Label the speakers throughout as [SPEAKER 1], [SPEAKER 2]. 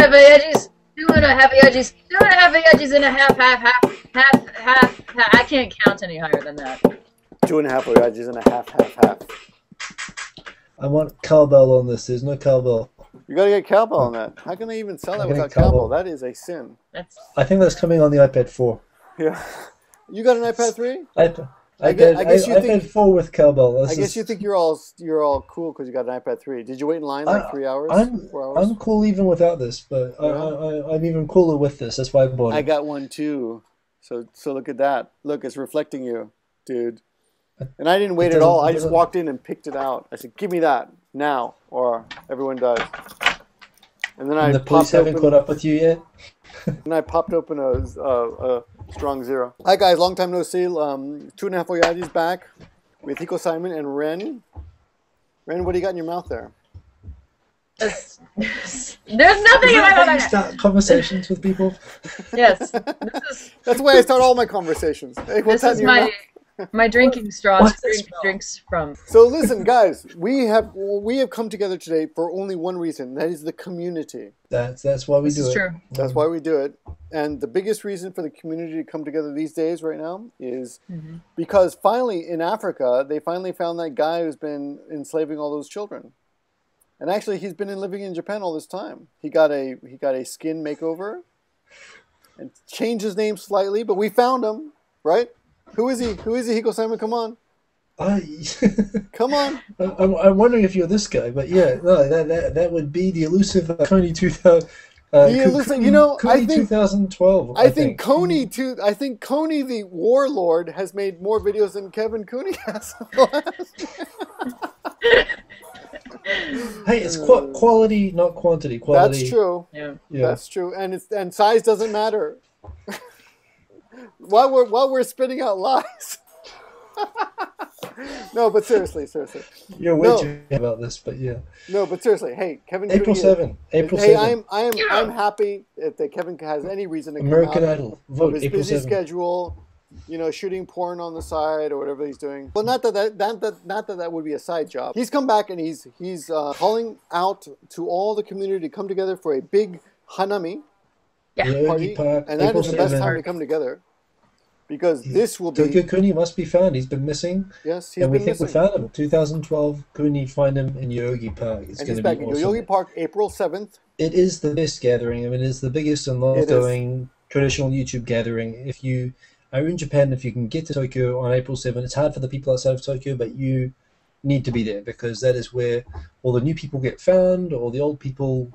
[SPEAKER 1] half Oyajis. 2.5 Oyajis. 2.5 Oyajis and a half. I can't count any higher than that.
[SPEAKER 2] 2.5 Oyajis and a half.
[SPEAKER 3] I want cowbell on this. There's no cowbell.
[SPEAKER 2] You gotta get cowbell on that. How can they even sell that without cowbell? That is a sin.
[SPEAKER 3] I think that's coming on the iPad 4.
[SPEAKER 2] Yeah. You got an iPad 3?
[SPEAKER 3] I guess you think 4 with cowbell.
[SPEAKER 2] I guess you think you're all cool because you got an iPad 3. Did you wait in line like 3 hours? 4 hours?
[SPEAKER 3] I'm cool even without this, but I'm even cooler with this. That's why I bought it.
[SPEAKER 2] I got one too. So look at that. Look, it's reflecting you, dude. And I didn't wait at all. I just walked in and picked it out. I said, "Give me that now, or everyone dies." And then
[SPEAKER 3] the police haven't caught up with you yet.
[SPEAKER 2] And I popped open a strong zero. Hi guys, long time no see. 2.5 Oyajis back with Hikosaemon and Ren. Ren, what do you got in your mouth there?
[SPEAKER 1] There's nothing in my mouth.
[SPEAKER 3] You start conversations with people.
[SPEAKER 1] Yes,
[SPEAKER 2] that's why I start all my conversations. Hey, what's
[SPEAKER 1] this is my drinking straw. Drinks from.
[SPEAKER 2] So listen, guys, we have come together today for only one reason. That is the community.
[SPEAKER 3] That's why we do it.
[SPEAKER 1] True.
[SPEAKER 2] That's why we do it. And the biggest reason for the community to come together these days, right now, is because finally in Africa they finally found that guy who's been enslaving all those children. And actually, he's been living in Japan all this time. He got a skin makeover and changed his name slightly, but we found him, right? Who is he? Who is he, Hikosaemon? Come on. Come on.
[SPEAKER 3] I'm wondering if you're this guy, but yeah, no, that would be the elusive Kooney 2000.
[SPEAKER 2] You know,
[SPEAKER 3] Kooney
[SPEAKER 2] I think
[SPEAKER 3] 2012.
[SPEAKER 2] I think Kooney too. I think Kooney the warlord has made more videos than Kevin Kooney has.
[SPEAKER 3] Hey, it's quality, not quantity. Quality.
[SPEAKER 2] That's true.
[SPEAKER 1] Yeah.
[SPEAKER 2] That's true. And size doesn't matter. while we're spitting out lies. No, but seriously.
[SPEAKER 3] You're way too about this, but yeah.
[SPEAKER 2] No, but seriously, hey, Kevin.
[SPEAKER 3] April
[SPEAKER 2] Kooney,
[SPEAKER 3] 7. April
[SPEAKER 2] hey,
[SPEAKER 3] 7.
[SPEAKER 2] I'm happy that Kevin has any reason to come
[SPEAKER 3] American
[SPEAKER 2] out
[SPEAKER 3] Idol. Vote
[SPEAKER 2] of his
[SPEAKER 3] April
[SPEAKER 2] busy
[SPEAKER 3] 7.
[SPEAKER 2] schedule. You know, shooting porn on the side or whatever he's doing. Well, not that would be a side job. He's come back and he's calling out to all the community to come together for a big Hanami party, and that is the best time to come together because this will be.
[SPEAKER 3] Tokyo Kooney must be found. He's been missing.
[SPEAKER 2] Yes, he's
[SPEAKER 3] and we
[SPEAKER 2] been
[SPEAKER 3] think
[SPEAKER 2] missing.
[SPEAKER 3] we found him. 2012, Kooney find him in Yogi Park. It's going to be awesome.
[SPEAKER 2] Yogi Park, April 7th.
[SPEAKER 3] It is the best gathering. I mean, it's the biggest and longest going traditional YouTube gathering. If you are in Japan, if you can get to Tokyo on April 7th, it's hard for the people outside of Tokyo, but you need to be there because that is where all the new people get found, all the old people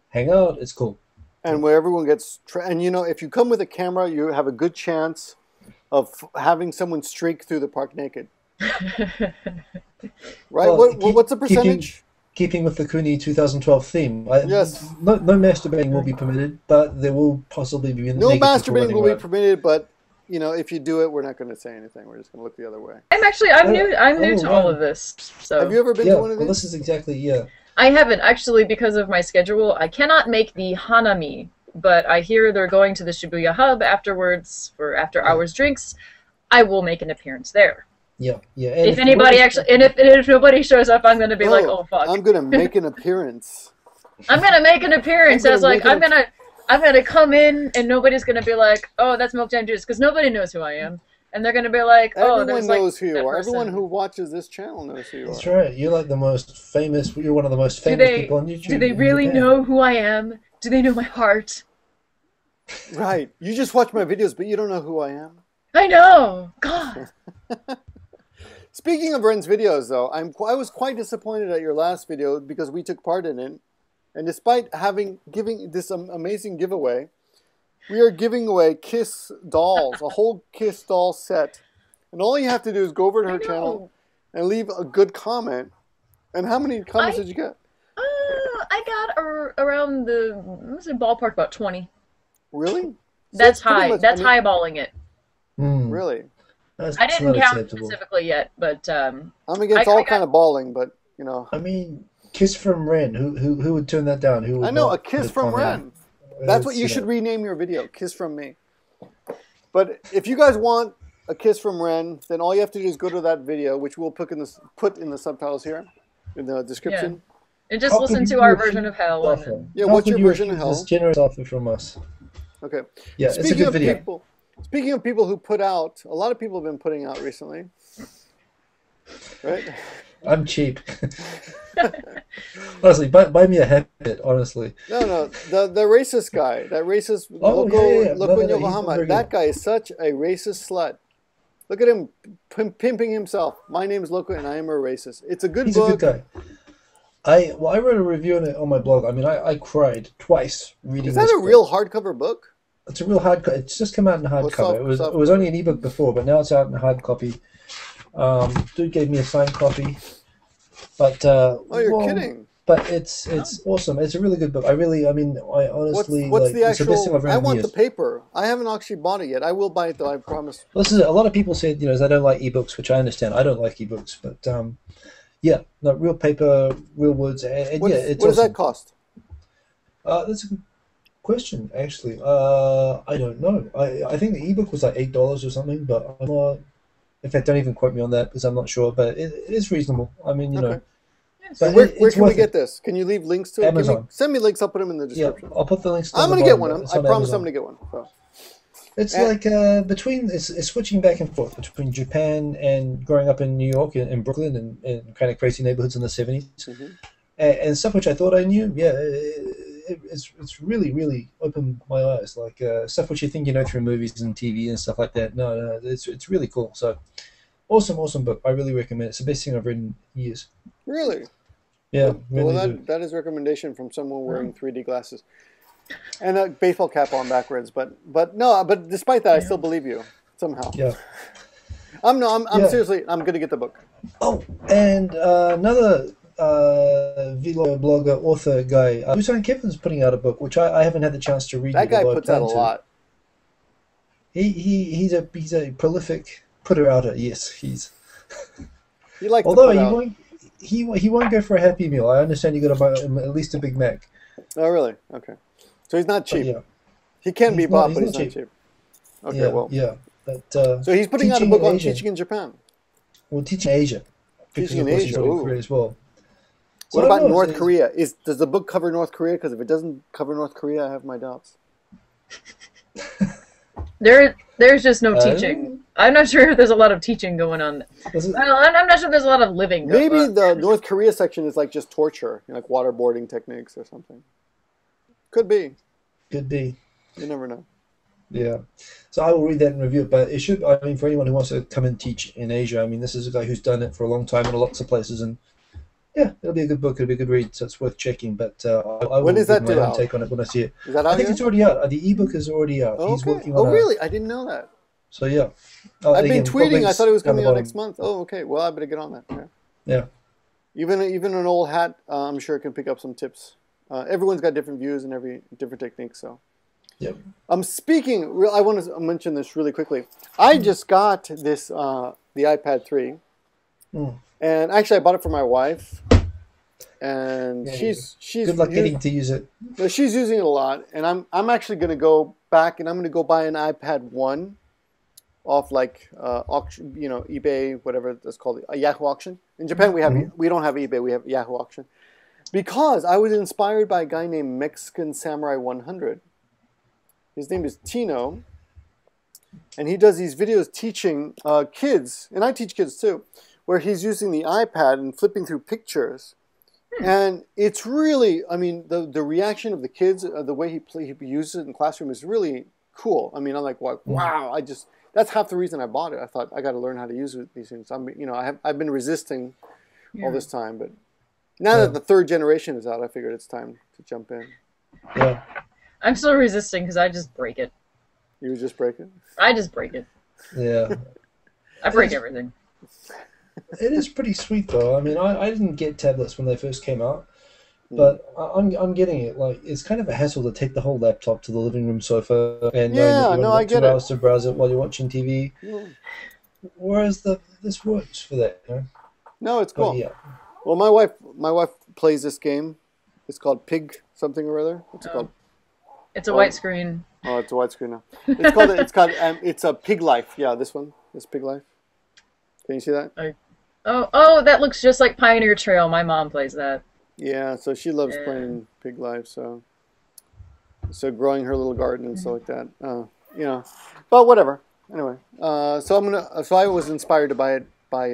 [SPEAKER 3] hang out. It's cool.
[SPEAKER 2] And where everyone gets... and, you know, if you come with a camera, you have a good chance of having someone streak through the park naked. Right?
[SPEAKER 3] Well,
[SPEAKER 2] what's the percentage?
[SPEAKER 3] Keeping with the Kooney 2012 theme.
[SPEAKER 2] Yes.
[SPEAKER 3] No masturbating will be permitted, but there will possibly be...
[SPEAKER 2] No masturbating will be permitted, but... You know, if you do it, we're not going to say anything. We're just going to look the other way.
[SPEAKER 1] I'm new to all of this. So
[SPEAKER 2] have you ever been to one of these?
[SPEAKER 3] Well, this is exactly
[SPEAKER 1] I haven't actually because of my schedule. I cannot make the Hanami, but I hear they're going to the Shibuya Hub afterwards for after-hours drinks. I will make an appearance there.
[SPEAKER 3] Yeah.
[SPEAKER 1] And if anybody if nobody shows up, I'm going to be like, oh fuck.
[SPEAKER 2] I'm going to make an appearance.
[SPEAKER 1] I'm going to make an appearance. I'm gonna come in and nobody's gonna be like, oh, that's Milk Jam Juice, because nobody knows who I am, and they're gonna be like, oh,
[SPEAKER 2] everyone knows who you are. Everyone who watches this channel knows who you are.
[SPEAKER 3] That's right. You're like the most famous. You're one of the most famous people on YouTube.
[SPEAKER 1] Do they really know who I am? Do they know my heart?
[SPEAKER 2] Right. You just watch my videos, but you don't know who I am.
[SPEAKER 1] I know. God.
[SPEAKER 2] Speaking of Ren's videos, though, I was quite disappointed at your last video because we took part in it. And despite giving this amazing giveaway, we are giving away Kiss dolls, a whole Kiss doll set. And all you have to do is go over to her channel and leave a good comment. And how many comments did you get?
[SPEAKER 1] I got around the ballpark about 20.
[SPEAKER 2] Really? So
[SPEAKER 1] that's high. That's highballing it.
[SPEAKER 2] Really?
[SPEAKER 1] I didn't count specifically yet, but
[SPEAKER 2] I'm against all kind of balling, but you know.
[SPEAKER 3] I mean. Kiss from Ren. Who would turn that down? Who would
[SPEAKER 2] I know, a kiss from Ren. That's what you should rename your video, Kiss from Me. But if you guys want a kiss from Ren, then all you have to do is go to that video, which we'll put in the subtitles here, in the description.
[SPEAKER 1] And just
[SPEAKER 3] How
[SPEAKER 1] listen
[SPEAKER 3] could
[SPEAKER 1] to
[SPEAKER 3] you
[SPEAKER 1] our
[SPEAKER 3] refuse
[SPEAKER 1] version of hell.
[SPEAKER 3] offer?
[SPEAKER 2] Yeah,
[SPEAKER 3] How
[SPEAKER 2] what's
[SPEAKER 3] could
[SPEAKER 2] your
[SPEAKER 3] you
[SPEAKER 2] version of
[SPEAKER 3] refuse
[SPEAKER 2] hell?
[SPEAKER 3] This generous offer from us.
[SPEAKER 2] Okay.
[SPEAKER 3] Yeah, it's a good video.
[SPEAKER 2] Speaking of people who put out, a lot of people have been putting out recently, right?
[SPEAKER 3] I'm cheap. Honestly, buy me a habit, honestly.
[SPEAKER 2] No, the racist guy, that racist Loco in Yokohama, that guy is such a racist slut. Look at him pimping himself. My name is Loco and I am a racist. It's a good book.
[SPEAKER 3] He's a good guy. I wrote a review on it on my blog. I mean, I cried twice reading this.
[SPEAKER 2] Is that a real hardcover book?
[SPEAKER 3] It's a real hardcover. It's just come out in hardcover. It was only an ebook before, but now it's out in hard copy. Dude gave me a signed copy. But
[SPEAKER 2] you're kidding.
[SPEAKER 3] But it's awesome. It's a really good book. I honestly
[SPEAKER 2] what's the
[SPEAKER 3] it's the best thing I've read
[SPEAKER 2] I
[SPEAKER 3] in
[SPEAKER 2] want
[SPEAKER 3] years.
[SPEAKER 2] the paper. I haven't actually bought it yet. I will buy it though, I promise.
[SPEAKER 3] Well, this is it. A lot of people said, they don't like ebooks, which I understand. I don't like ebooks, but yeah, no, real paper, real words, and
[SPEAKER 2] what
[SPEAKER 3] yeah, it's
[SPEAKER 2] what does
[SPEAKER 3] awesome.
[SPEAKER 2] that cost?
[SPEAKER 3] That's a good question, actually. I don't know. I think the ebook was like $8 or something, but I'm not. In fact, don't even quote me on that because I'm not sure. But it is reasonable. I mean, you know.
[SPEAKER 2] So
[SPEAKER 3] But
[SPEAKER 2] where can we get this? Can you leave links to it?
[SPEAKER 3] Amazon.
[SPEAKER 2] Send me links. I'll put them in the description.
[SPEAKER 3] Yeah, I'll put the links.
[SPEAKER 2] I'm
[SPEAKER 3] going
[SPEAKER 2] to
[SPEAKER 3] to
[SPEAKER 2] get one. I promise I'm going to get one. So.
[SPEAKER 3] It's like it's switching back and forth between Japan and growing up in New York and Brooklyn and kind of crazy neighborhoods in the 70s.
[SPEAKER 2] Mm-hmm.
[SPEAKER 3] And stuff which I thought I knew. Yeah, it's really, really opened my eyes. Like stuff which you think you know through movies and TV and stuff like that. No, it's really cool. So awesome book. I really recommend it. It's the best thing I've read in years.
[SPEAKER 2] Really?
[SPEAKER 3] Yeah.
[SPEAKER 2] Well,
[SPEAKER 3] really
[SPEAKER 2] that is a recommendation from someone wearing 3D glasses and a baseball cap on backwards. But despite that, I still believe you somehow.
[SPEAKER 3] Yeah.
[SPEAKER 2] I'm seriously. I'm going to get the book.
[SPEAKER 3] Oh, and another vlogger, blogger, author guy, Busan Kevin's putting out a book, which I haven't had the chance to read.
[SPEAKER 2] That guy puts out a lot.
[SPEAKER 3] He's a prolific putter-outer. Yes, he's.
[SPEAKER 2] He likes.
[SPEAKER 3] Although he won't go for a Happy Meal. I understand you got to buy him at least a Big Mac.
[SPEAKER 2] Oh really? Okay. So he's not cheap.
[SPEAKER 3] Yeah.
[SPEAKER 2] He can be bought, but he's not cheap. Okay,
[SPEAKER 3] yeah,
[SPEAKER 2] well.
[SPEAKER 3] Yeah. But,
[SPEAKER 2] so he's putting out a book on teaching in Japan.
[SPEAKER 3] Well, teaching Asia.
[SPEAKER 2] Teaching in Asia.
[SPEAKER 3] Korea as well.
[SPEAKER 2] What about North Korea? Does the book cover North Korea? Because if it doesn't cover North Korea, I have my doubts.
[SPEAKER 1] There's just no teaching. I'm not sure if there's a lot of teaching going on. I'm not sure there's a lot of living going on.
[SPEAKER 2] Maybe the North Korea section is like just torture, like waterboarding techniques or something. Could be.
[SPEAKER 3] Could be.
[SPEAKER 2] You never know.
[SPEAKER 3] Yeah. So I will read that and review it, but it should, I mean, for anyone who wants to come and teach in Asia, I mean, this is a guy who's done it for a long time in lots of places, and yeah, it'll be a good book, it'll be a good read, so it's worth checking, but I will give my own take on it when I see it.
[SPEAKER 2] Is that out
[SPEAKER 3] I think
[SPEAKER 2] yet?
[SPEAKER 3] It's already out. The ebook is already out.
[SPEAKER 2] Oh,
[SPEAKER 3] He's
[SPEAKER 2] okay.
[SPEAKER 3] working on
[SPEAKER 2] really? I didn't know that.
[SPEAKER 3] So yeah.
[SPEAKER 2] I've been tweeting, I thought it was coming out next month. Oh, okay. Well, I better get on that.
[SPEAKER 3] Yeah.
[SPEAKER 2] Even an old hat, I'm sure can pick up some tips. Everyone's got different views and different techniques, so.
[SPEAKER 3] Yep.
[SPEAKER 2] I want to mention this really quickly. I just got this, the iPad 3. And actually I bought it for my wife. And she's
[SPEAKER 3] good luck getting to use it.
[SPEAKER 2] But she's using it a lot, and I'm actually going to go back and I'm going to go buy an iPad 1 off like auction, eBay, whatever that's called, a Yahoo auction. In Japan we don't have eBay, we have Yahoo auction. Because I was inspired by a guy named Mexican Samurai 100. His name is Tino, and he does these videos teaching kids, and I teach kids too, where he's using the iPad and flipping through pictures. And it's really, I mean, the reaction of the kids, the way he uses it in the classroom is really cool. I mean, I'm like, wow, that's half the reason I bought it. I thought I got to learn how to use these things. I've been resisting all this time, but now that the third generation is out, I figured it's time to jump in.
[SPEAKER 3] Yeah.
[SPEAKER 1] I'm still resisting because I just break it.
[SPEAKER 2] You would just break it?
[SPEAKER 1] I just break it.
[SPEAKER 3] Yeah.
[SPEAKER 1] I break everything.
[SPEAKER 3] It is pretty sweet though. I mean, I didn't get tablets when they first came out, but I'm getting it. Like, it's kind of a hassle to take the whole laptop to the living room sofa and
[SPEAKER 2] I get
[SPEAKER 3] 2 hours to browse it while you're watching TV.
[SPEAKER 2] Yeah.
[SPEAKER 3] Whereas this works for that.
[SPEAKER 2] No, it's cool.
[SPEAKER 3] Yeah.
[SPEAKER 2] Well, my wife plays this game. It's called Pig something or other. What's it called?
[SPEAKER 1] It's a white screen.
[SPEAKER 2] Oh, it's a white screen now. It's a Pig Life. Yeah, this one. It's Pig Life. Can you see that?
[SPEAKER 1] Oh, that looks just like Pioneer Trail. My mom plays that.
[SPEAKER 2] Yeah, so she loves playing Pig Life, so growing her little garden and stuff like that. You know, but whatever. Anyway, so I was inspired to buy it by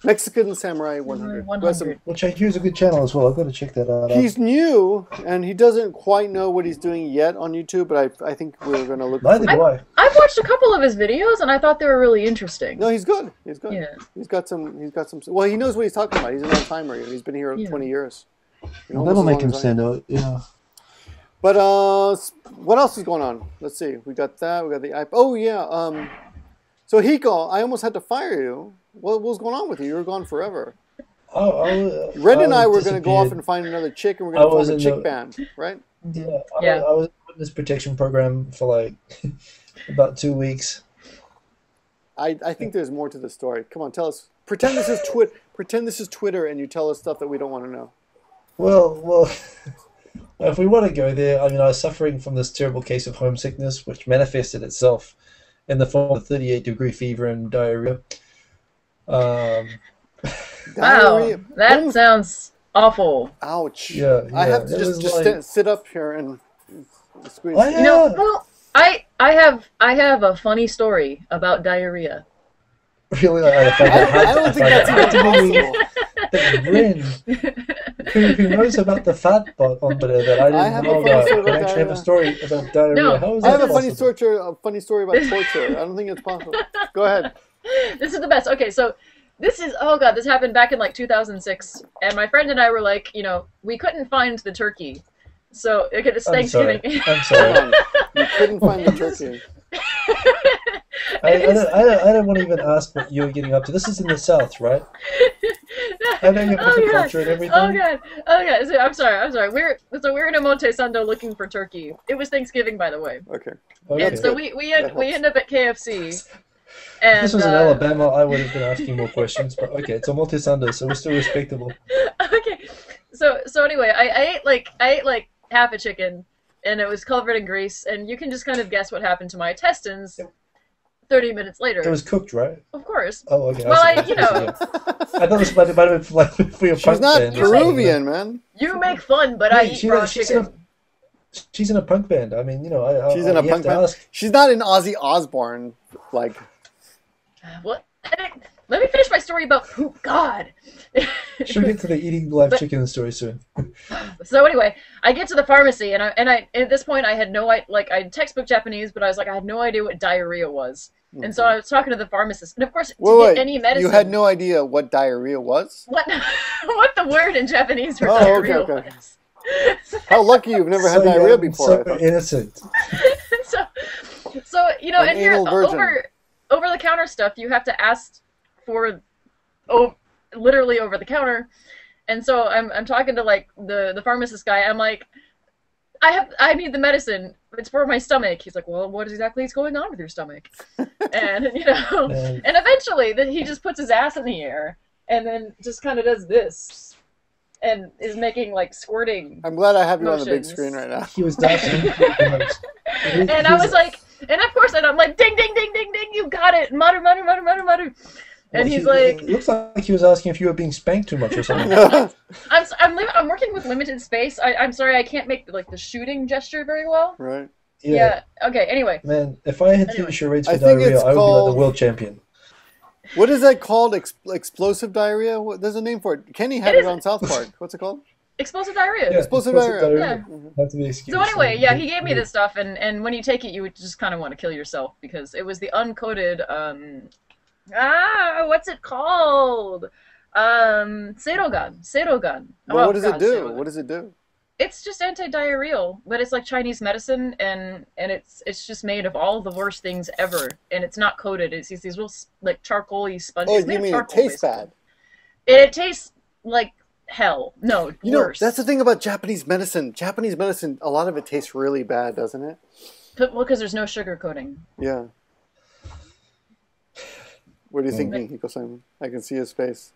[SPEAKER 2] Mexican Samurai 100.
[SPEAKER 1] 100.
[SPEAKER 3] Well, check. Here's a good channel as well. I've got to check that out.
[SPEAKER 2] He's new and he doesn't quite know what he's doing yet on YouTube, but I think we're gonna look.
[SPEAKER 3] Neither do I.
[SPEAKER 1] I've watched a couple of his videos and I thought they were really interesting.
[SPEAKER 2] No, he's good. He's good.
[SPEAKER 1] Yeah.
[SPEAKER 2] He's got some. Well, he knows what he's talking about. He's an old timer. He's been here 20 years. You know,
[SPEAKER 3] that'll make him stand out. Yeah.
[SPEAKER 2] But what else is going on? Let's see. We got that. We got the iPad. Oh yeah. So Hiko, I almost had to fire you. What was going on with you? You were gone forever. Red and I were going to go off and find another chick, and we're going to form a chick band, right?
[SPEAKER 3] Yeah. I was in this protection program for like about 2 weeks.
[SPEAKER 2] I think there's more to the story. Come on, tell us. Pretend this is Twitter, and you tell us stuff that we don't want to know.
[SPEAKER 3] Well, if we want to go there, I mean, I was suffering from this terrible case of homesickness, which manifested itself in the form of 38-degree fever and diarrhea.
[SPEAKER 1] Wow, that sounds awful.
[SPEAKER 2] Ouch.
[SPEAKER 3] Yeah,
[SPEAKER 2] I have to just sit up here and squeeze.
[SPEAKER 3] Oh, yeah.
[SPEAKER 1] You know, well, I have a funny story about diarrhea.
[SPEAKER 3] Really?
[SPEAKER 2] I don't think that's even possible.
[SPEAKER 3] Ren, who knows about the fat bot on Twitter that I didn't know about, can actually have a story about diarrhea.
[SPEAKER 1] No.
[SPEAKER 3] How is
[SPEAKER 2] I
[SPEAKER 3] that
[SPEAKER 2] have a
[SPEAKER 3] possible?
[SPEAKER 2] funny story about torture. I don't think it's possible. Go ahead.
[SPEAKER 1] This is the best. Okay, so this happened back in like 2006, and my friend and I were like, you know, we couldn't find the turkey, so it's Thanksgiving.
[SPEAKER 3] I'm sorry.
[SPEAKER 2] You couldn't find the turkey.
[SPEAKER 3] I don't want to even ask what you're getting up to. This is in the South, right? I know you have different culture and everything.
[SPEAKER 1] Oh god. So, I'm sorry. We're in Omotesando looking for turkey. It was Thanksgiving, by the way.
[SPEAKER 2] Okay.
[SPEAKER 1] And so we end up at KFC. And,
[SPEAKER 3] this was in Alabama, I would have been asking more questions, but okay, it's a multi-Sunday, so we're still respectable.
[SPEAKER 1] Okay, so anyway, I ate like half a chicken, and it was covered in grease, and you can just kind of guess what happened to my intestines 30 minutes later.
[SPEAKER 3] It was cooked, right?
[SPEAKER 1] Of course.
[SPEAKER 3] Oh, okay.
[SPEAKER 1] Well,
[SPEAKER 3] I thought this might have been like for your punk band.
[SPEAKER 2] She's not Peruvian, man.
[SPEAKER 1] You make fun, but I eat raw chicken.
[SPEAKER 3] She's in a punk band. I mean, you know,
[SPEAKER 2] she's in a punk band. She's not in Ozzy Osbourne, like.
[SPEAKER 1] What? Let me finish my story about poop. God.
[SPEAKER 3] She'll get to the eating live chicken story soon.
[SPEAKER 1] So anyway, I get to the pharmacy, and I at this point I had I had textbook Japanese, but I was like I had no idea what diarrhea was, and so I was talking to the pharmacist, and of course get any medicine.
[SPEAKER 2] You had no idea what diarrhea was?
[SPEAKER 1] What the word in Japanese for diarrhea was?
[SPEAKER 2] How lucky you've never had diarrhea before.
[SPEAKER 3] So innocent.
[SPEAKER 1] so you know, and here over the counter stuff, you have to ask for, literally over the counter, and so I'm talking to like the pharmacist guy. I'm like, I need the medicine. It's for my stomach. He's like, well, what exactly is going on with your stomach? And you know, and eventually, then he just puts his ass in the air and then just kind of does this, and is making like squirting.
[SPEAKER 2] I'm glad I have you on the big screen right now.
[SPEAKER 3] He was dancing.
[SPEAKER 1] And I was like. And of course, I'm like, ding, ding, ding, ding, ding, you got it, mutter, mutter, mutter, mutter, mutter. And he's like...
[SPEAKER 3] It looks like he was asking if you were being spanked too much or something.
[SPEAKER 1] I'm working with limited space. I'm sorry, I can't make the shooting gesture very well.
[SPEAKER 2] Right.
[SPEAKER 1] Yeah. Okay, anyway.
[SPEAKER 3] Man, if I had to charades for diarrhea, I would be like the world champion.
[SPEAKER 2] What is that called? Explosive diarrhea? There's a name for it. Kenny had it on South Park. What's it called?
[SPEAKER 1] Explosive diarrhea.
[SPEAKER 2] Yeah, explosive diarrhea.
[SPEAKER 1] Yeah.
[SPEAKER 3] That's the excuse.
[SPEAKER 1] So anyway, yeah, he gave me this stuff, and when you take it, you would just kind of want to kill yourself because it was the uncoated, what's it called? Serogan.
[SPEAKER 2] Well, what does it do? What does it do?
[SPEAKER 1] It's just anti-diarrheal, but it's like Chinese medicine, and it's just made of all the worst things ever, and it's not coated. It's these little like charcoal-y sponges.
[SPEAKER 2] Oh, you mean it tastes bad?
[SPEAKER 1] It tastes like hell. No,
[SPEAKER 2] you worse. Know, that's the thing about Japanese medicine. Japanese medicine, a lot of it tastes really bad, doesn't it?
[SPEAKER 1] Well, because there's no sugar coating.
[SPEAKER 2] Yeah. What are you thinking, Hikosaemon? I can see his face.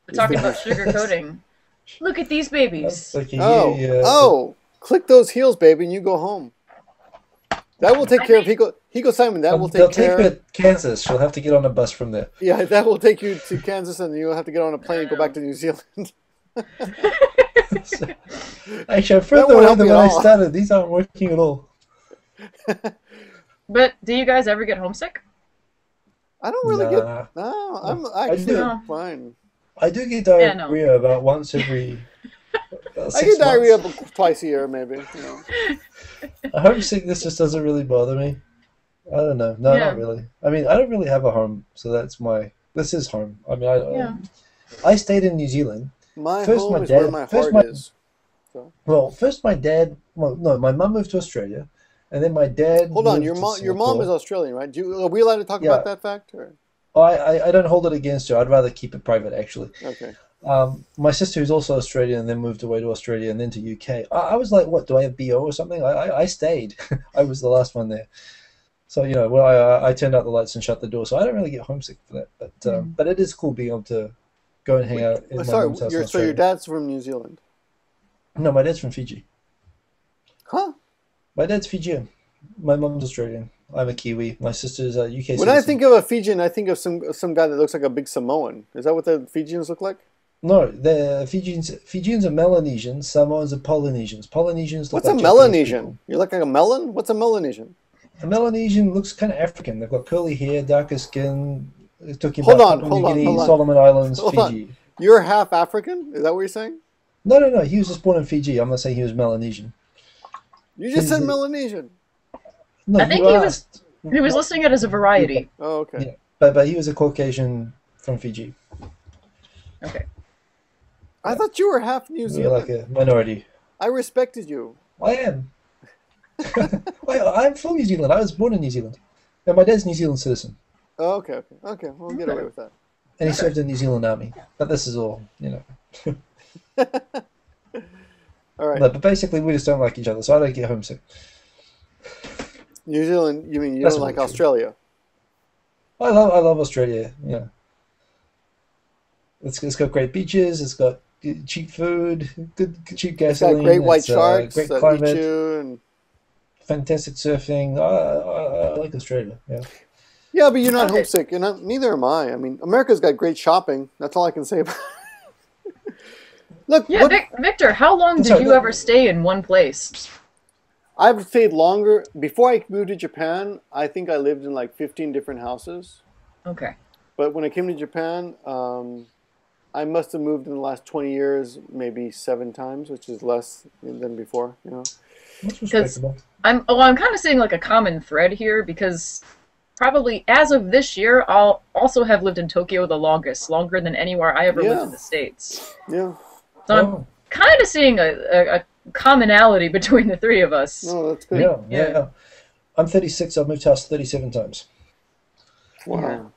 [SPEAKER 1] We're talking about sugar coating. Look at these babies.
[SPEAKER 2] Like click those heels, baby, and you go home. That will take care of Hikosaemon. That will take care.
[SPEAKER 3] They'll take her to Kansas. She'll have to get on a bus from there.
[SPEAKER 2] Yeah, that will take you to Kansas, and you'll have to get on a plane and go back to New Zealand.
[SPEAKER 3] Actually, further away than when I started. These aren't working at all.
[SPEAKER 1] But do you guys ever get homesick?
[SPEAKER 2] I don't really get. No, I'm actually fine.
[SPEAKER 3] I do get diarrhea about once every.
[SPEAKER 2] I get diarrhea twice a year, maybe. You know.
[SPEAKER 3] Homesickness just doesn't really bother me. I don't know. No, not really. I mean, I don't really have a home, so that's my. This is home. I mean, I stayed in New Zealand. My home is where my heart is. So. Well, first my dad. Well, no, my mum moved to Australia. And then my dad.
[SPEAKER 2] Hold on, your mom is Australian, right? Are we allowed to talk about that fact? Or?
[SPEAKER 3] I don't hold it against her. I'd rather keep it private, actually.
[SPEAKER 2] Okay.
[SPEAKER 3] My sister, who's also Australian, and then moved away to Australia and then to UK. I was like, what? Do I have BO or something? I stayed. I was the last one there. So I turned out the lights and shut the door. So I don't really get homesick for that. But it is cool being able to go and hang out in my mom's house in Australia.
[SPEAKER 2] So your dad's from New Zealand?
[SPEAKER 3] No, my dad's from Fiji.
[SPEAKER 2] Huh?
[SPEAKER 3] My dad's Fijian. My mom's Australian. I'm a Kiwi. My sister's a UK citizen.
[SPEAKER 2] When I think of a Fijian, I think of some guy that looks like a big Samoan. Is that what the Fijians look like?
[SPEAKER 3] No, the Fijians are Melanesians. Samoans are Polynesians. Polynesians look
[SPEAKER 2] like
[SPEAKER 3] Japanese
[SPEAKER 2] Melanesian?
[SPEAKER 3] people.
[SPEAKER 2] You look like a melon? What's a Melanesian?
[SPEAKER 3] A Melanesian looks kind of African. They've got curly hair, darker skin.
[SPEAKER 2] Hold on.
[SPEAKER 3] Solomon Islands, Fiji.
[SPEAKER 2] On. You're half African? Is that what you're saying?
[SPEAKER 3] No. He was just born in Fiji. I'm not saying he was Melanesian.
[SPEAKER 2] You just said Melanesian.
[SPEAKER 3] No,
[SPEAKER 1] I think he was listing it as a variety.
[SPEAKER 2] Oh, okay.
[SPEAKER 3] Yeah, but he was a Caucasian from Fiji.
[SPEAKER 1] Okay.
[SPEAKER 2] I thought you were half New Zealand.
[SPEAKER 3] You're like a minority.
[SPEAKER 2] I respected you.
[SPEAKER 3] I am. I'm from New Zealand. I was born in New Zealand. And my dad's New Zealand citizen.
[SPEAKER 2] Oh, okay. We'll get away with that.
[SPEAKER 3] And he served in the New Zealand Army. But this is all,
[SPEAKER 2] All right.
[SPEAKER 3] No, but basically, we just don't like each other, so I don't get homesick.
[SPEAKER 2] New Zealand? You mean you don't like Australia?
[SPEAKER 3] I love Australia. Yeah. It's got great beaches. It's got cheap food, good cheap gasoline.
[SPEAKER 2] It's got great white sharks,
[SPEAKER 3] great climate,
[SPEAKER 2] and
[SPEAKER 3] fantastic surfing. I like Australia. Yeah.
[SPEAKER 2] Yeah, but you're not homesick, and neither am I. I mean, America's got great shopping. That's all I can say about it. Look,
[SPEAKER 1] Victor, how long did you ever stay in one place?
[SPEAKER 2] I've stayed longer. Before I moved to Japan, I think I lived in like 15 different houses.
[SPEAKER 1] Okay. But
[SPEAKER 2] when I came to Japan, I must have moved in the last 20 years maybe 7 times, which is less than before,
[SPEAKER 3] That's respectable.
[SPEAKER 1] I'm kind of seeing like a common thread here because probably as of this year, I'll also have lived in Tokyo the longest, longer than anywhere I ever lived in the States.
[SPEAKER 2] Yeah.
[SPEAKER 1] So I'm kind of seeing a commonality between the three of us.
[SPEAKER 2] Oh, that's good.
[SPEAKER 3] Yeah. I'm 36. I've moved house 37 times.
[SPEAKER 2] Wow.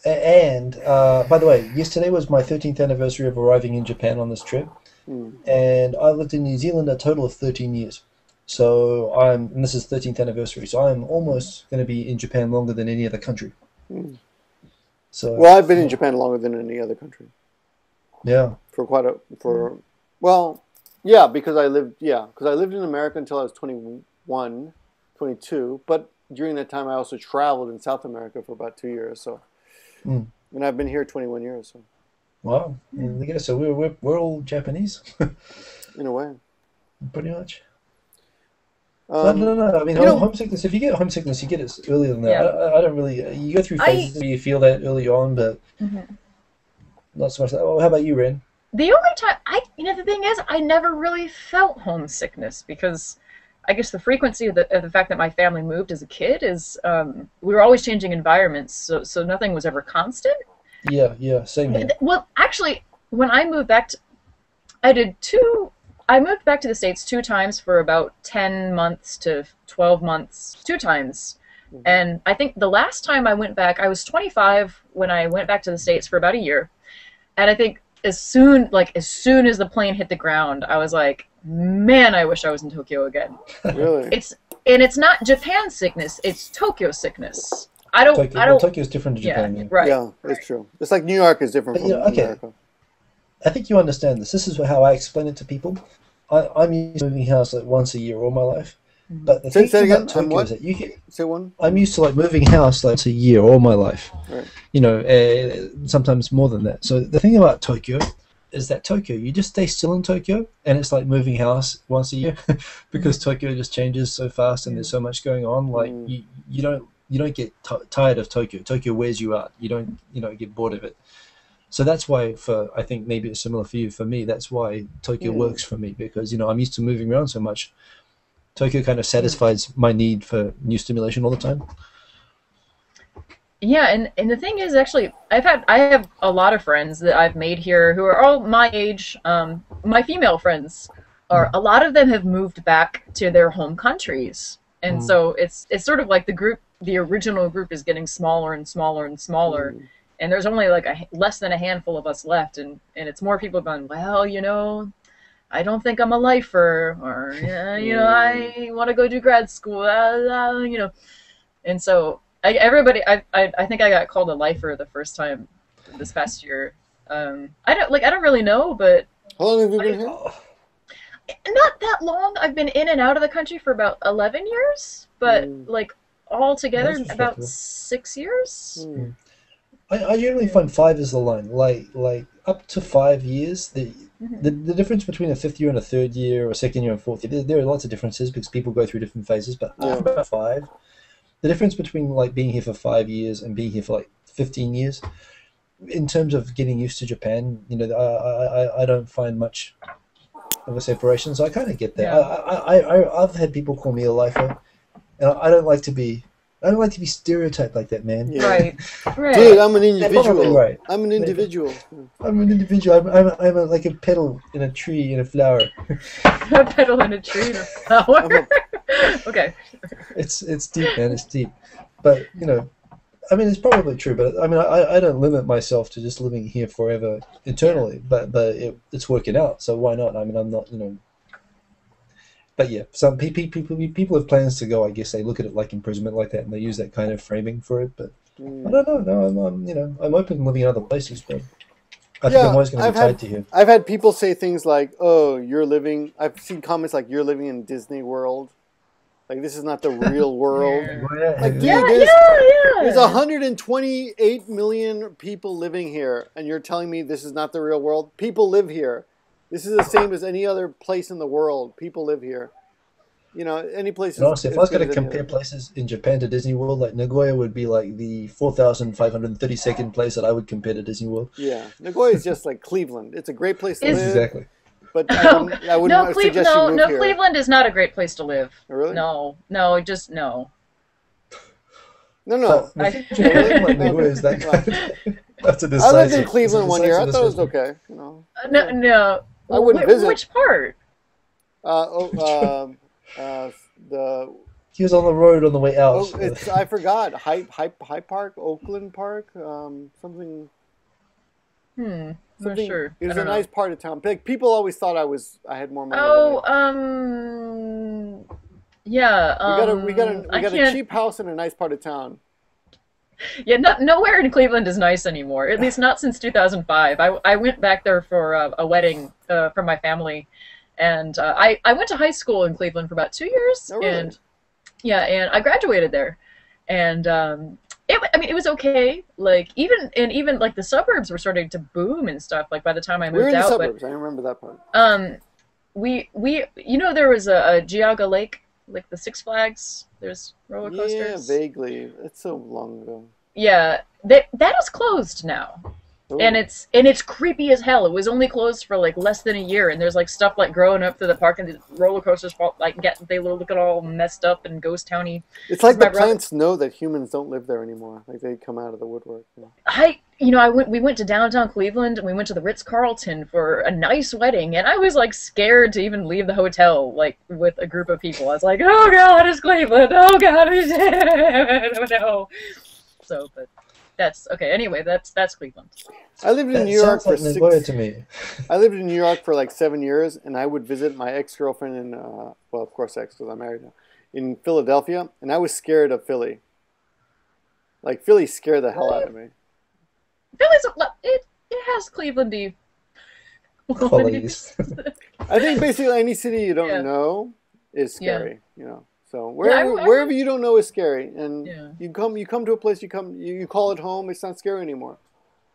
[SPEAKER 3] And, by the way, yesterday was my 13th anniversary of arriving in Japan on this trip. And I lived in New Zealand a total of 13 years. So and this is 13th anniversary, so I'm almost going to be in Japan longer than any other country. So,
[SPEAKER 2] well, I've been in Japan longer than any other country.
[SPEAKER 3] Yeah.
[SPEAKER 2] Because I lived in America until I was 21, 22, but during that time I also traveled in South America for about 2 years, so. And I've been here 21 years, so.
[SPEAKER 3] Wow. Yeah, so we're all Japanese.
[SPEAKER 2] In a way.
[SPEAKER 3] Pretty much. No. I mean, homesickness, if you get homesickness, you get it earlier than that. Yeah. I don't really... You go through phases where you feel that early on, but not so much that. Well, how about you, Ren?
[SPEAKER 1] The only time... the thing is, I never really felt homesickness because I guess the frequency of the fact that my family moved as a kid is... we were always changing environments, so nothing was ever constant.
[SPEAKER 3] Yeah, same here.
[SPEAKER 1] Well, actually, when I moved back to... I moved back to the States 2 times for about 10 months to 12 months, 2 times. And I think the last time I went back, I was 25 when I went back to the States for about a year. And I think as soon as the plane hit the ground, I was like, man, I wish I was in Tokyo again.
[SPEAKER 2] Really?
[SPEAKER 1] It's not Japan sickness, it's Tokyo sickness.
[SPEAKER 3] Tokyo's different to Japan.
[SPEAKER 1] Yeah, right.
[SPEAKER 2] Yeah, it's true. It's like New York is different from America.
[SPEAKER 3] I think you understand this. This is how I explain it to people. I'm used to moving house like once a year all my life. But the
[SPEAKER 2] Say
[SPEAKER 3] thing
[SPEAKER 2] again.
[SPEAKER 3] about Tokyo is that you get.
[SPEAKER 2] Say one.
[SPEAKER 3] I'm used to like moving house like once a year all my life.
[SPEAKER 2] Right.
[SPEAKER 3] You know, sometimes more than that. So the thing about Tokyo is that Tokyo, you just stay still in Tokyo, and it's like moving house once a year because Tokyo just changes so fast and there's so much going on. Like you don't get tired of Tokyo. Tokyo wears you out. You don't get bored of it. So that's why I think maybe it's similar for you. For me, that's why Tokyo works for me, because I'm used to moving around so much. Tokyo kind of satisfies my need for new stimulation all the time.
[SPEAKER 1] Yeah, and the thing is, actually, I have a lot of friends that I've made here who are all my age. My female friends a lot of them have moved back to their home countries, and so it's sort of like the original group is getting smaller and smaller and smaller, and there's only like less than a handful of us left, and it's more people going, well, I don't think I'm a lifer, or I want to go do grad school, and so I think I got called a lifer the first time this past year. I don't really know, but
[SPEAKER 2] how long have you been here?
[SPEAKER 1] Not that long. I've been in and out of the country for about 11 years, but like all together about 6 years.
[SPEAKER 3] I generally find 5 is the line. Like up to 5 years, the difference between a 5th year and a 3rd year, or a 2nd year and 4th year, there are lots of differences because people go through different phases. But after about 5, the difference between like being here for 5 years and being here for like 15 years, in terms of getting used to Japan, I don't find much of a separation. So I kind of get that. Yeah. I've had people call me a lifer, and I don't like to be stereotyped like that, man.
[SPEAKER 1] Yeah. Right.
[SPEAKER 2] Dude, I'm an individual.
[SPEAKER 3] Right.
[SPEAKER 2] I'm an individual.
[SPEAKER 3] I'm an individual. I'm like a petal in a tree in a flower.
[SPEAKER 1] A petal in a tree in a flower. Okay.
[SPEAKER 3] It's deep, man. It's deep. But it's probably true. But I don't limit myself to just living here forever, eternally. But it's working out. So why not? I'm not. But yeah, some people have plans to go. I guess they look at it like imprisonment, like that, and they use that kind of framing for it. But I don't know. No, I'm open to living in other places, but I think I'm always going to be tied to here.
[SPEAKER 2] I've had people say things like, "Oh, you're living." I've seen comments like, "You're living in Disney World." Like, this is not the real world. Like, dude, there's 128 million people living here, and you're telling me this is not the real world? People live here. This is the same as any other place in the world. People live here. Any place.
[SPEAKER 3] Honestly, if I was going to compare places in Japan to Disney World, like Nagoya would be like the 4,532nd place that I would compare to Disney World.
[SPEAKER 2] Yeah, Nagoya is just like Cleveland. It's a great place to live.
[SPEAKER 3] Exactly.
[SPEAKER 2] But I wouldn't suggest you move here.
[SPEAKER 1] Cleveland is not a great place to live.
[SPEAKER 2] Oh, really?
[SPEAKER 1] No, just no.
[SPEAKER 2] No.
[SPEAKER 3] Like Nagoya is that kind. That's a decisive.
[SPEAKER 2] I lived in Cleveland one year. I thought it was okay.
[SPEAKER 1] No.
[SPEAKER 2] I wouldn't visit.
[SPEAKER 1] Which part?
[SPEAKER 3] He was on the road on the way out.
[SPEAKER 2] I forgot. High Park, Oakland Park, something.
[SPEAKER 1] I'm not sure.
[SPEAKER 2] It was a nice part of town. People always thought I had more money.
[SPEAKER 1] Yeah.
[SPEAKER 2] We got a cheap house in a nice part of town.
[SPEAKER 1] Yeah, nowhere in Cleveland is nice anymore. At least not since 2005. I went back there for a wedding from my family, and I went to high school in Cleveland for about 2 years.
[SPEAKER 2] Oh, really?
[SPEAKER 1] And I graduated there, and it was okay. Like even like the suburbs were starting to boom and stuff. Like by the time I moved
[SPEAKER 2] out, we were in the
[SPEAKER 1] suburbs.
[SPEAKER 2] I remember that part.
[SPEAKER 1] We there was a Geauga Lake, like the Six Flags. There's roller coasters.
[SPEAKER 2] Yeah, vaguely. It's so long ago.
[SPEAKER 1] Yeah, that is closed now. Ooh. And it's creepy as hell. It was only closed for like less than a year, and there's like stuff like growing up through the park, and the roller coasters they look all messed up and ghost towny.
[SPEAKER 2] It's like the plants know that humans don't live there anymore. Like they come out of the woodwork.
[SPEAKER 1] We went to downtown Cleveland, and we went to the Ritz-Carlton for a nice wedding, and I was like scared to even leave the hotel like with a group of people. I was like, oh God, it's Cleveland. Oh God, no. So, but. That's okay. Anyway, that's Cleveland.
[SPEAKER 2] I lived in New York for
[SPEAKER 3] I
[SPEAKER 2] lived in New York for like 7 years, and I would visit my ex-girlfriend in, well, of course, because I'm married now, in Philadelphia, and I was scared of Philly. Like Philly scared the hell out of me.
[SPEAKER 1] Philly's it has Clevelandy
[SPEAKER 3] qualities.
[SPEAKER 2] I think basically any city you don't know is scary. So wherever you don't know is scary, and
[SPEAKER 1] Yeah.
[SPEAKER 2] you come to a place, you call it home. It's not scary anymore.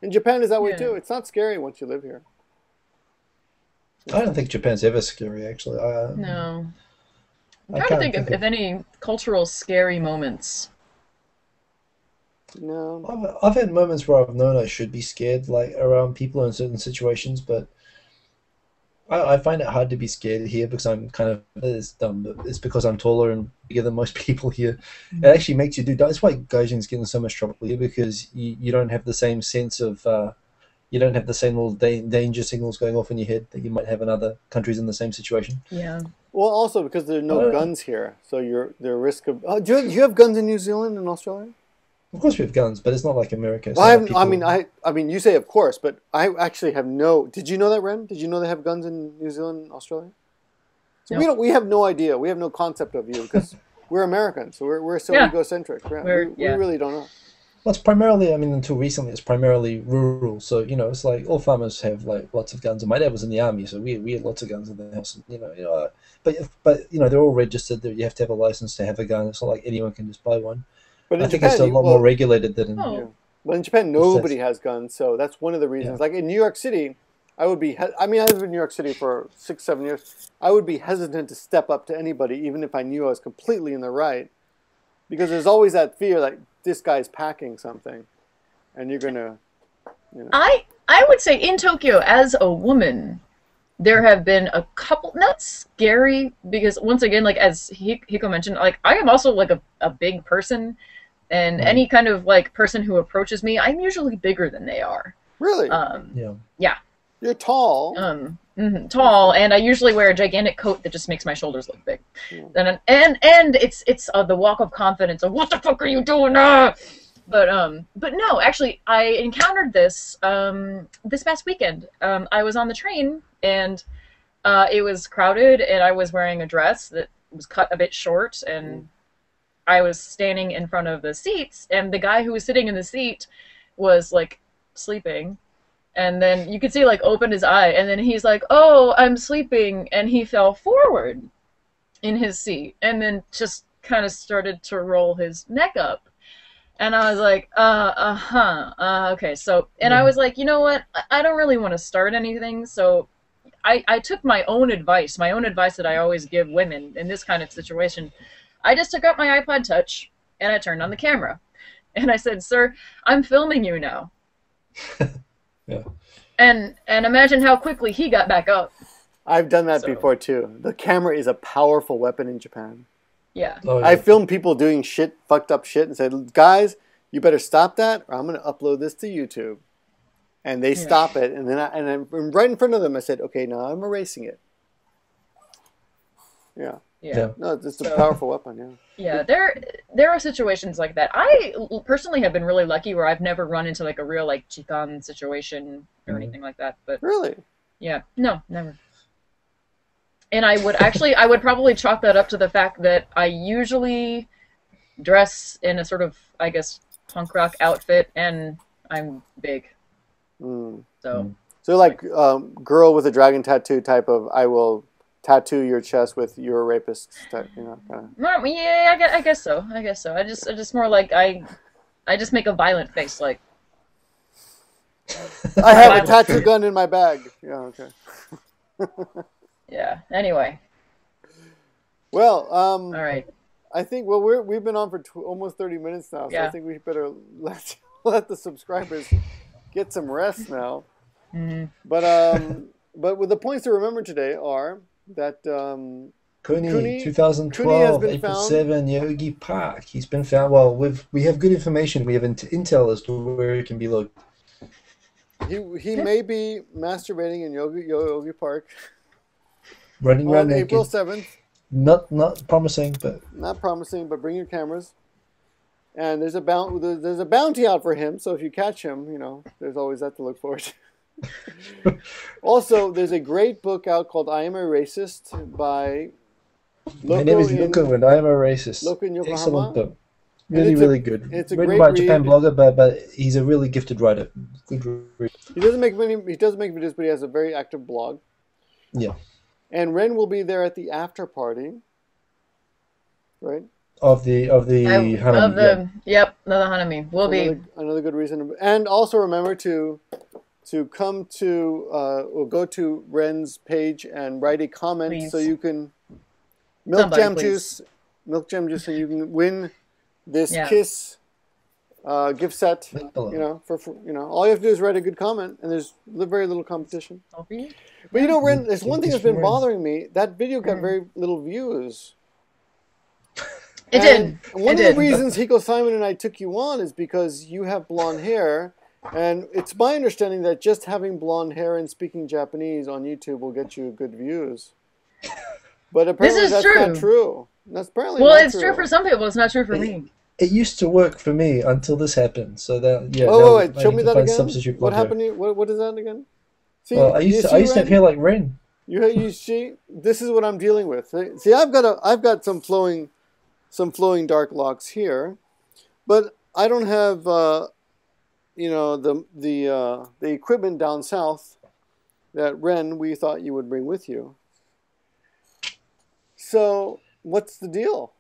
[SPEAKER 2] In Japan is that way too. It's not scary once you live here.
[SPEAKER 3] I don't think Japan's ever scary, actually.
[SPEAKER 1] No. I'm trying to think of any cultural scary moments.
[SPEAKER 2] No.
[SPEAKER 3] I've had moments where I've known I should be scared, like around people in certain situations, but I find it hard to be scared here because I'm kind of, it's dumb, but it's because I'm taller and bigger than most people here. It actually makes you do, that's why Gaijin's getting so much trouble here, because you don't have the same sense of, you don't have the same little danger signals going off in your head that you might have in other countries in the same situation.
[SPEAKER 1] Yeah.
[SPEAKER 2] Well, also because there are no guns here, so the risk of... do you have guns in New Zealand and Australia?
[SPEAKER 3] Of course we have guns, but it's not like America.
[SPEAKER 2] Well, I mean, you say of course, but I actually have no... Did you know that, Ren? Did you know they have guns in New Zealand and Australia? So
[SPEAKER 1] no.
[SPEAKER 2] we have no idea. We have no concept of you because we're Americans, so we're so egocentric. Yeah. We really don't know.
[SPEAKER 3] Well, it's primarily, I mean, until recently, it's primarily rural. So, you know, it's like all farmers have like lots of guns. And my dad was in the army, so we had lots of guns in the house. And, but you know, they're all registered. You have to have a license to have a gun. It's not like anyone can just buy one. But I think it's a lot more regulated than in...
[SPEAKER 2] Yeah. Well, in Japan, nobody has guns, so that's one of the reasons. Yeah. Like in New York City, I would be... I lived in New York City for 6-7 years. I would be hesitant to step up to anybody, even if I knew I was completely in the right. Because there's always that fear that this guy's packing something, and you're going to... You know.
[SPEAKER 1] I would say in Tokyo, as a woman, there have been a couple... Not scary, because once again, like as Hiko mentioned, like I am also like a big person. And any kind of like person who approaches me, I'm usually bigger than they are.
[SPEAKER 2] Really?
[SPEAKER 1] Yeah. You're
[SPEAKER 2] tall.
[SPEAKER 1] Tall, and I usually wear a gigantic coat that just makes my shoulders look big. Yeah. And it's the walk of confidence of what the fuck are you doing? But no, actually, I encountered this this past weekend. I was on the train and it was crowded, and I was wearing a dress that was cut a bit short and. I was standing in front of the seats, and the guy who was sitting in the seat was, like, sleeping. And then you could see, like, opened his eye, and then he's like, oh, I'm sleeping, and he fell forward in his seat, and then just kind of started to roll his neck up. And I was like, okay, so, and I was like, you know what, I don't really want to start anything, so I took my own advice that I always give women in this kind of situation. I just took out my iPod Touch, and I turned on the camera. And I said, sir, I'm filming you now.
[SPEAKER 3] Yeah.
[SPEAKER 1] And imagine how quickly he got back up.
[SPEAKER 2] I've done that before, too. The camera is a powerful weapon in Japan.
[SPEAKER 1] Yeah.
[SPEAKER 3] Oh, yeah.
[SPEAKER 2] I filmed people doing fucked up shit, and said, guys, you better stop that, or I'm going to upload this to YouTube. And they stop it, and then I'm right in front of them, I said, okay, now I'm erasing it. Yeah.
[SPEAKER 1] Yeah.
[SPEAKER 2] No, it's a powerful weapon,
[SPEAKER 1] Yeah, there are situations like that. I personally have been really lucky where I've never run into like a real like chikan situation or anything like that. But
[SPEAKER 2] really?
[SPEAKER 1] Yeah. No, never. And I would probably chalk that up to the fact that I usually dress in a sort of, I guess, punk rock outfit, and I'm big. So
[SPEAKER 2] like girl with a dragon tattoo type of, I will tattoo your chest with "you're a rapist" type, you know. Kinda.
[SPEAKER 1] Yeah, I guess so. I just more like I just make a violent face, like.
[SPEAKER 2] I have a tattoo gun in my bag. Yeah. Okay.
[SPEAKER 1] Yeah. Anyway.
[SPEAKER 2] Well.
[SPEAKER 1] All right.
[SPEAKER 2] I think we've been on for almost 30 minutes now, so I think we better let the subscribers get some rest now.
[SPEAKER 1] Mm-hmm.
[SPEAKER 2] But with the points to remember today are. That
[SPEAKER 3] Kooney 2012 April 7 Yogi Park. He's been found. Well, we have good information. We have intel as to where he can be located.
[SPEAKER 2] He may be masturbating in Yogi Park.
[SPEAKER 3] Running around naked.
[SPEAKER 2] April 7th.
[SPEAKER 3] Not promising, but
[SPEAKER 2] not promising. But bring your cameras. And there's a bounty out for him. So if you catch him, you know there's always that to look forward to. Also, there's a great book out called "I Am a Racist" by
[SPEAKER 3] My name is Loco and I am a racist.
[SPEAKER 2] Loco in Yokohama.
[SPEAKER 3] Excellent book. Really good.
[SPEAKER 2] It's a
[SPEAKER 3] written
[SPEAKER 2] great
[SPEAKER 3] by a
[SPEAKER 2] read.
[SPEAKER 3] Japan blogger, but he's a really gifted writer. Good read.
[SPEAKER 2] He doesn't make videos, but he has a very active blog.
[SPEAKER 3] Yeah.
[SPEAKER 2] And Ren will be there at the after party. right?
[SPEAKER 3] Of the Hanami.
[SPEAKER 1] Yep, the Hanami will be
[SPEAKER 2] another good reason. And also remember to come to or go to Ren's page and write a comment,
[SPEAKER 1] please.
[SPEAKER 2] So you can milk jam juice, and you can win this Kiss gift set. For all you have to do is write a good comment, and there's very little competition. But Ren, there's one thing that's been bothering me. That video got very little views.
[SPEAKER 1] It did.
[SPEAKER 2] One of the reasons Hikosaemon and I took you on is because you have blonde hair, and it's my understanding that just having blonde hair and speaking Japanese on YouTube will get you good views. But apparently that's not true. That's apparently not
[SPEAKER 1] it's true for some people. It's not true for me.
[SPEAKER 3] It used to work for me until this happened. So that
[SPEAKER 2] wait, show me that again. What happened? What is that again? See,
[SPEAKER 3] well, I used to have hair like Ren.
[SPEAKER 2] You see, this is what I'm dealing with. See, I've got some flowing dark locks here, but I don't have the equipment down south that Ren we thought you would bring with you. So what's the deal?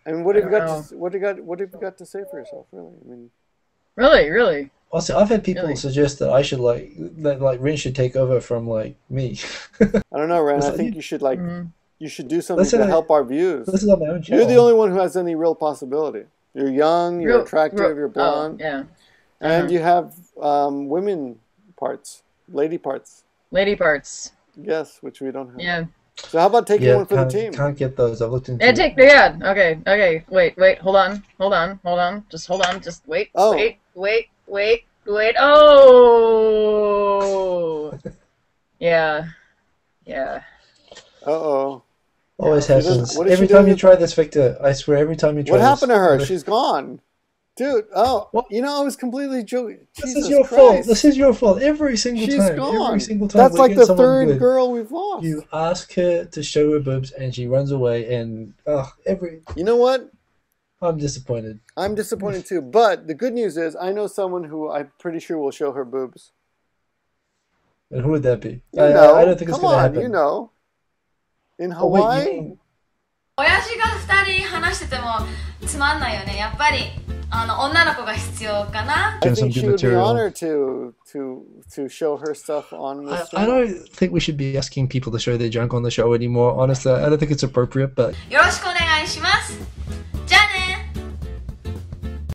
[SPEAKER 2] I mean, what have you got to say for yourself? Really, I mean,
[SPEAKER 1] really.
[SPEAKER 3] Also, I've had people suggest that I should that Ren should take over from me.
[SPEAKER 2] I don't know, Ren. I think you should you should do something to help our views.
[SPEAKER 3] This is on my own channel.
[SPEAKER 2] You're the only one who has any real possibility. You're young, you're attractive, you're blonde, and you have women parts, lady parts. Yes, which we don't have.
[SPEAKER 1] Yeah.
[SPEAKER 2] So how about taking one for the team?
[SPEAKER 3] Can't get those. I've looked into.
[SPEAKER 1] Okay. Wait. Hold on. Just hold on. Just wait.
[SPEAKER 2] Oh.
[SPEAKER 1] Wait. Oh. Yeah.
[SPEAKER 2] Uh-oh.
[SPEAKER 3] Always happens. Every time you try this, Victor, I swear, every time you try this.
[SPEAKER 2] What happened to her? She's gone. Dude, I was completely joking.
[SPEAKER 3] This is your fault. This is your fault. Every single time.
[SPEAKER 2] She's gone.
[SPEAKER 3] Every single time.
[SPEAKER 2] That's like the third girl we've lost.
[SPEAKER 3] You ask her to show her boobs and she runs away and
[SPEAKER 2] You know what?
[SPEAKER 3] I'm disappointed.
[SPEAKER 2] I'm disappointed too. But the good news is I know someone who I'm pretty sure will show her boobs.
[SPEAKER 3] And who would that be?
[SPEAKER 2] I don't think it's going to happen. In Hawaii?
[SPEAKER 4] 親父が2人話しててもつまんないよね。やっぱり女の子が必要かな。
[SPEAKER 2] I think she would be honored to show her stuff on the
[SPEAKER 3] I don't think we should be asking people to show their junk on the show anymore. Honestly, I don't think it's appropriate, but
[SPEAKER 4] よろしくお願いします。